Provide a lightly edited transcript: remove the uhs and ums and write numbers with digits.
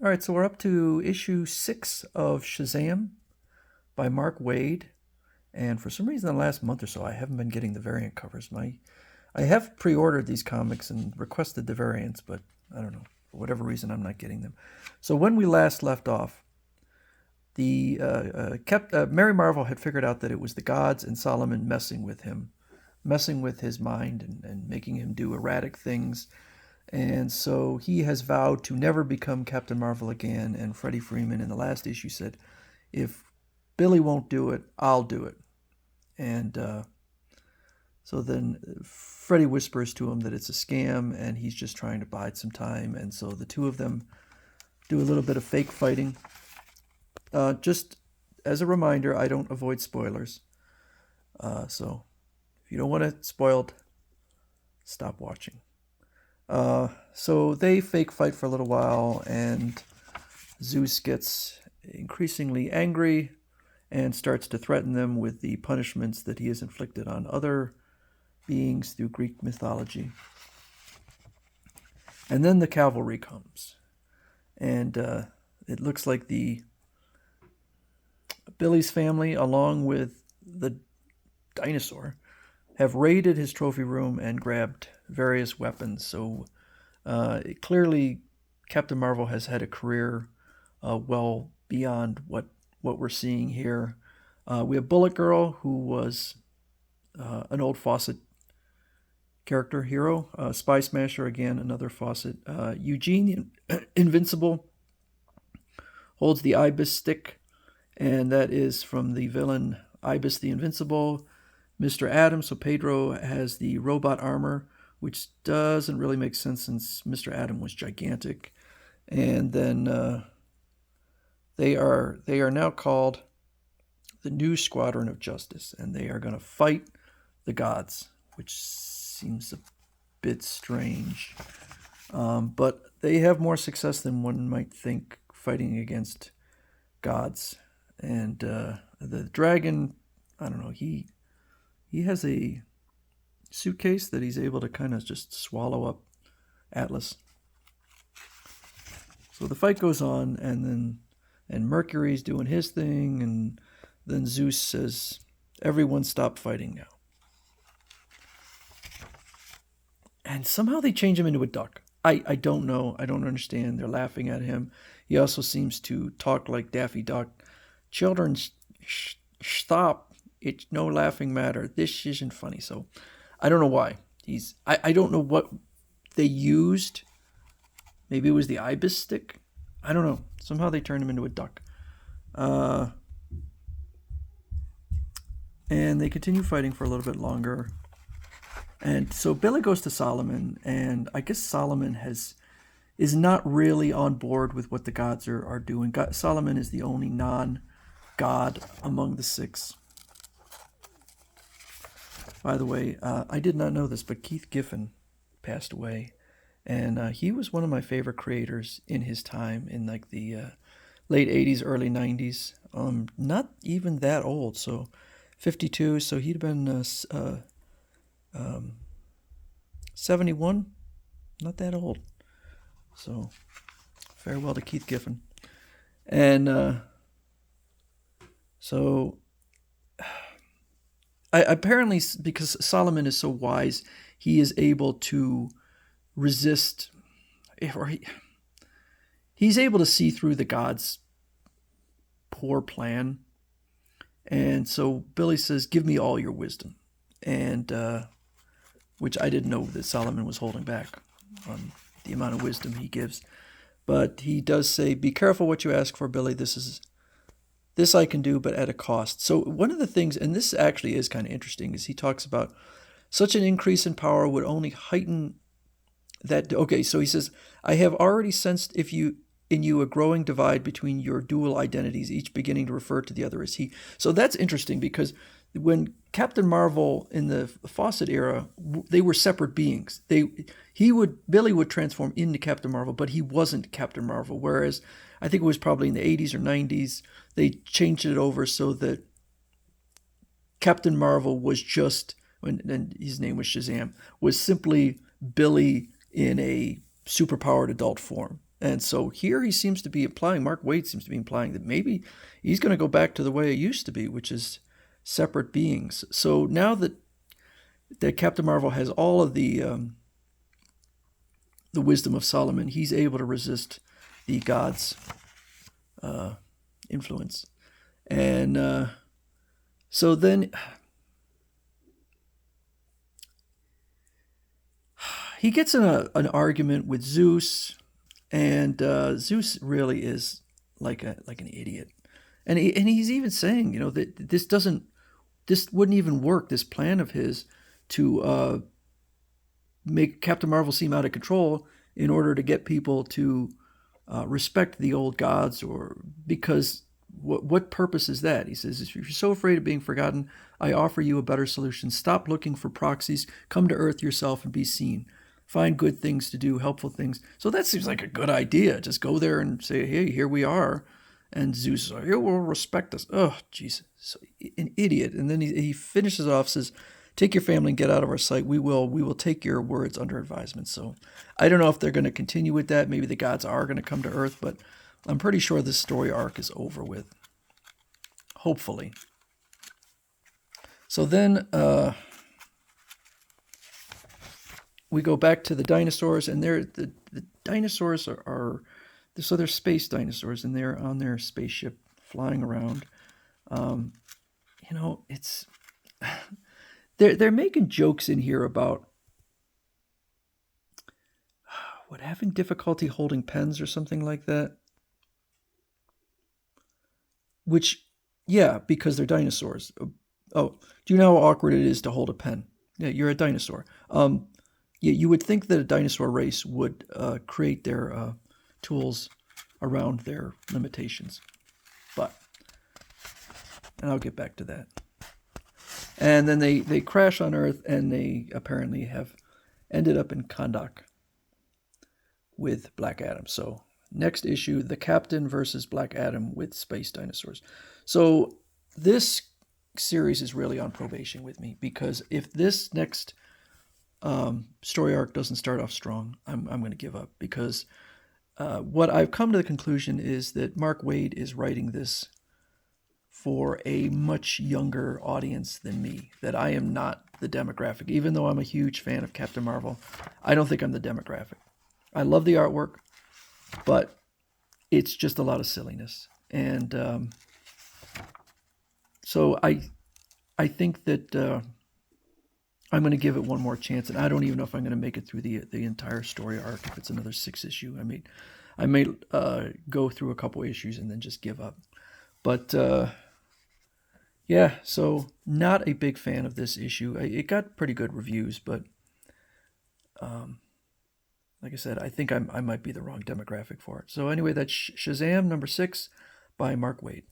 All right, so we're up to issue 6 of Shazam by Mark Waid. And for some reason, the last month or so, I haven't been getting the variant covers. I have pre-ordered these comics and requested the variants, but I don't know. For whatever reason, I'm not getting them. So when we last left off, the Mary Marvel had figured out that it was the gods and Solomon messing with him, messing with his mind and making him do erratic things. And so he has vowed to never become Captain Marvel again. And Freddie Freeman in the last issue said, if Billy won't do it, I'll do it. And so then Freddie whispers to him that it's a scam and he's just trying to bide some time. And so the two of them do a little bit of fake fighting. Just as a reminder, I don't avoid spoilers. So if you don't want it spoiled, stop watching. So they fake fight for a little while, and Zeus gets increasingly angry and starts to threaten them with the punishments that he has inflicted on other beings through Greek mythology. And then the cavalry comes, and it looks like Billy's family, along with the dinosaur, have raided his trophy room and grabbed various weapons. So clearly, Captain Marvel has had a career well beyond what we're seeing here. We have Bullet Girl, who was an old Fawcett character hero. Spy Smasher, again, another Fawcett. Eugene, Invincible, holds the Ibis stick, and that is from the villain Ibis the Invincible. Mr. Atom, so Pedro, has the robot armor, which doesn't really make sense since Mr. Atom was gigantic. And then they are now called the New Squadron of Justice, and they are going to fight the gods, which seems a bit strange. But they have more success than one might think fighting against gods. And the dragon, I don't know, he has a suitcase that he's able to kind of just swallow up Atlas. So the fight goes on, and Mercury's doing his thing, and then Zeus says, everyone stop fighting now. And somehow they change him into a duck. I don't know. I don't understand. They're laughing at him. He also seems to talk like Daffy Duck. Children, stop. It's no laughing matter. This isn't funny. So I don't know why. I don't know what they used. Maybe it was the Ibis stick. I don't know. Somehow they turned him into a duck. And they continue fighting for a little bit longer. And so Billy goes to Solomon, and I guess Solomon is not really on board with what the gods are doing. Solomon is the only non-god among the six. By the way, I did not know this, but Keith Giffen passed away, and he was one of my favorite creators in his time, in like the late 80s, early 90s. Not even that old, so 52, so he'd been 71, not that old. So farewell to Keith Giffen. And so apparently, because Solomon is so wise, he is able to resist, or he's able to see through the gods' poor plan. And so Billy says, give me all your wisdom. And which I didn't know that Solomon was holding back on the amount of wisdom he gives. But he does say, be careful what you ask for, Billy. This I can do, but at a cost. So one of the things, and this actually is kind of interesting, is he talks about such an increase in power would only heighten that. Okay, so he says, I have already sensed in you a growing divide between your dual identities, each beginning to refer to the other as he. So that's interesting, because when Captain Marvel in the Fawcett era, they were separate beings. Billy would transform into Captain Marvel, but he wasn't Captain Marvel. Whereas I think it was probably in the 80s or 90s, they changed it over so that Captain Marvel was just, and his name was Shazam, was simply Billy in a superpowered adult form. And so here he seems to be implying, Mark Waid seems to be implying that maybe he's going to go back to the way it used to be, which is separate beings. So now that Captain Marvel has all of the wisdom of Solomon, he's able to resist the gods' influence. And so then he gets in an argument with Zeus, and Zeus really is like an idiot, and he's even saying, that this wouldn't even work. This plan of his to make Captain Marvel seem out of control in order to get people to respect the old gods, or because what purpose is that? He says, if you're so afraid of being forgotten, I offer you a better solution. Stop looking for proxies. Come to Earth yourself and be seen. Find good things to do, helpful things. So that seems like a good idea. Just go there and say, hey, here we are. And Zeus is like, you will respect us. Oh, Jesus, so, an idiot. And then he finishes off, says, take your family and get out of our sight. We will take your words under advisement. So I don't know if they're going to continue with that. Maybe the gods are going to come to Earth, but I'm pretty sure this story arc is over with. Hopefully. So then we go back to the dinosaurs, and the dinosaurs are so they're space dinosaurs, and they're on their spaceship flying around. It's they're making jokes in here about having difficulty holding pens or something like that. Which, yeah, because they're dinosaurs. Oh, do you know how awkward it is to hold a pen? Yeah, you're a dinosaur. Yeah, you would think that a dinosaur race would create their tools around their limitations. And I'll get back to that. And then they crash on Earth, and they apparently have ended up in Kahndaq with Black Adam. So next issue, the Captain versus Black Adam with space dinosaurs. So this series is really on probation with me, because if this next story arc doesn't start off strong, I'm going to give up, because what I've come to the conclusion is that Mark Waid is writing this for a much younger audience than me, that I am not the demographic. Even though I'm a huge fan of Captain Marvel, I don't think I'm the demographic. I love the artwork, but it's just a lot of silliness. And so I think that I'm going to give it one more chance, and I don't even know if I'm going to make it through the entire story arc. If it's another 6 issue, I may go through a couple issues and then just give up. But yeah, so not a big fan of this issue. It got pretty good reviews, but like I said, I think I might be the wrong demographic for it. So anyway, that's Shazam number 6 by Mark Waid.